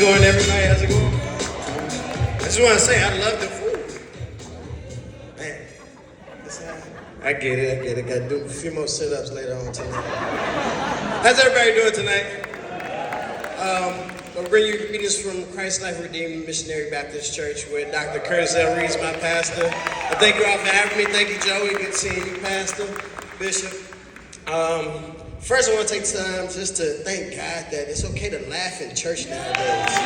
going, everybody? How's it going? I just want to say I love the food. Man, I get it. Got to do a few more sit-ups later on tonight. How's everybody doing tonight? I'll bring you greetings from Christ Life Redeemed Missionary Baptist Church, where Dr. Curtis L. Reed's my pastor. I thank you all for having me. Thank you, Joey. Good seeing you, Pastor, Bishop. First, I want to take time just to thank God that it's okay to laugh in church nowadays.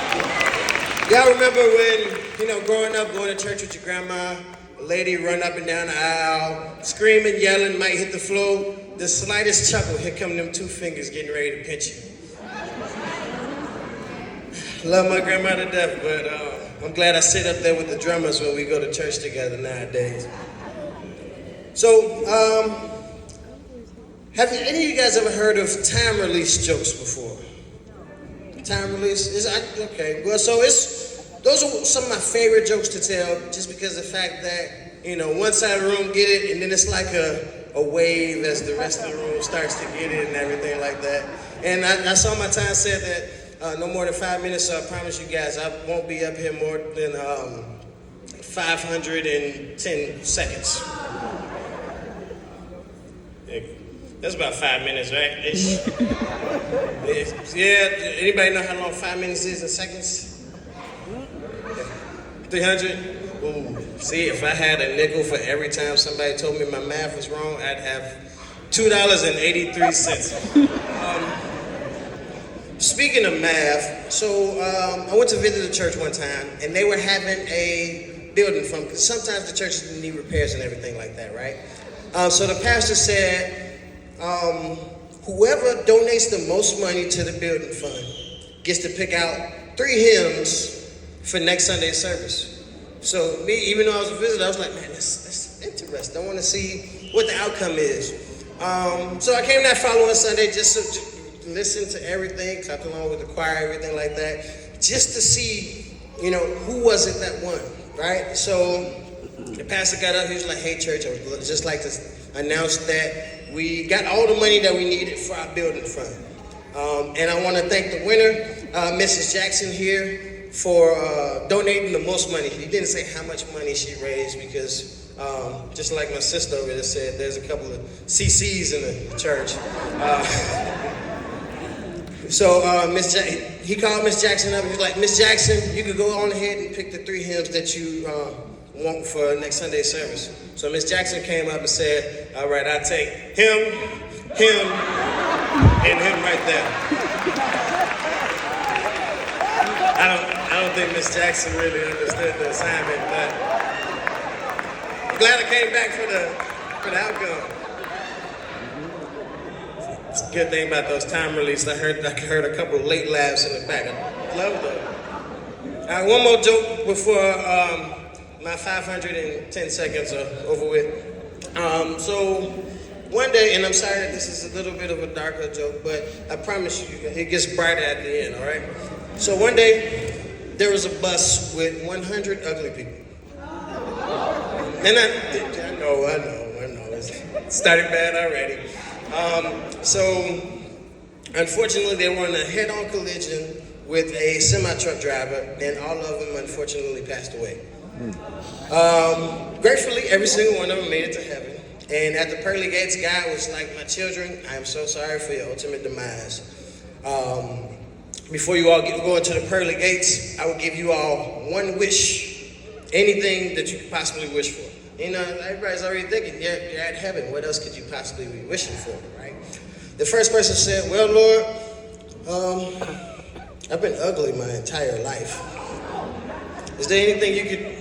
Y'all remember when, growing up, going to church with your grandma, a lady run up and down the aisle, screaming, yelling, might hit the floor. The slightest chuckle, here come them two fingers getting ready to pinch you. Love my grandma to death, but I'm glad I sit up there with the drummers when we go to church together nowadays. So, have any of you guys ever heard of time release jokes before? Time release? Okay. Well, so those are some of my favorite jokes to tell, just because of the fact that, one side of the room get it, and then it's like a wave as the rest of the room starts to get it and everything like that. And I saw my time said that no more than 5 minutes, so I promise you guys I won't be up here more than 510 seconds. That's about 5 minutes, right? Yeah, anybody know how long 5 minutes is in seconds? 300? Ooh, see, if I had a nickel for every time somebody told me my math was wrong, I'd have $2.83. Speaking of math, so I went to visit a church one time, and they were having a building fund, because sometimes the churches need repairs and everything like that, right? So the pastor said, whoever donates the most money to the building fund gets to pick out 3 hymns for next Sunday's service. So me, even though I was a visitor, I was like, man, that's interesting. I want to see what the outcome is. So I came that following Sunday just to listen to everything, clapped along with the choir, everything like that, just to see, who was it that won, right? So the pastor got up, he was like, hey, church, I would just like to announce that we got all the money that we needed for our building fund. And I want to thank the winner, Mrs. Jackson here, for donating the most money. He didn't say how much money she raised because, just like my sister over there said, there's a couple of CCs in the church. So he called Miss Jackson up. He was like, Miss Jackson, you could go on ahead and pick the 3 hymns that you want for next Sunday's service. So Miss Jackson came up and said, all right, I'll take him, and him right there. I don't think Miss Jackson really understood the assignment, but I'm glad I came back for the outcome. It's a good thing about those time releases. I heard a couple of late laughs in the back. I love them. All right, one more joke before my 510 seconds are over with. So one day, and I'm sorry that this is a little bit of a darker joke, but I promise you, it gets brighter at the end, all right? So one day, there was a bus with 100 ugly people. And I know, it's starting bad already. So unfortunately, they were in a head-on collision with a semi-truck driver, and all of them unfortunately passed away. Gratefully, every single one of them made it to heaven. And at the pearly gates, God was like, my children, I am so sorry for your ultimate demise. Before you all go into the pearly gates, I will give you all one wish. Anything that you could possibly wish for. Everybody's already thinking, you're at heaven. What else could you possibly be wishing for, right? The first person said, well, Lord, I've been ugly my entire life. Is there anything you could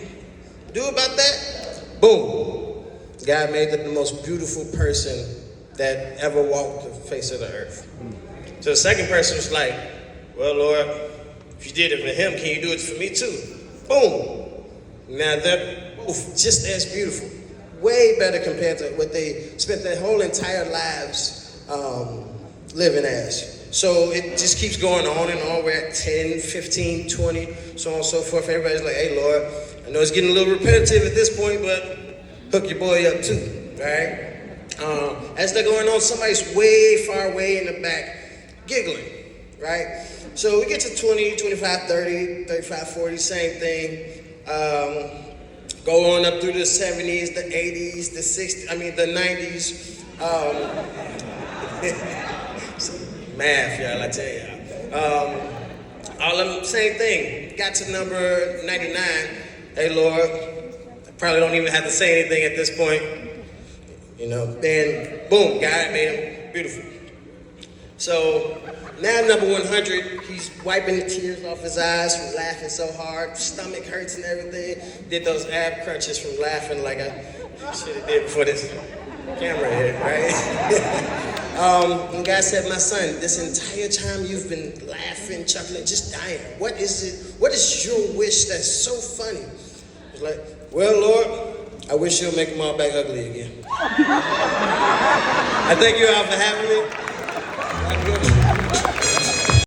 do about that? Boom. God made them the most beautiful person that ever walked the face of the earth. So the second person was like, well, Lord, if you did it for him, can you do it for me too? Boom. Now they're just as beautiful. Way better compared to what they spent their whole entire lives living as. So it just keeps going on and on. We're at 10, 15, 20, so on and so forth. Everybody's like, hey, Lord, I know it's getting a little repetitive at this point, but hook your boy up too, right? As they're going on, somebody's way far away in the back giggling. right? So we get to 20, 25, 30, 35, 40, same thing. Go on up through the 70s, the 80s, the 60s, the 90s. Math, y'all, I tell y'all. All of them, same thing. Got to number 99. Hey, Lord, I probably don't even have to say anything at this point. Then boom, God made him beautiful. So now number 100, he's wiping the tears off his eyes from laughing so hard. Stomach hurts and everything. Did those ab crunches from laughing like I should have did before this camera hit, right? And God said, my son, this entire time you've been laughing, chuckling, just dying. What is your wish that's so funny? It's like, well, Lord, I wish you'll make them all back ugly again. I thank you all for having me.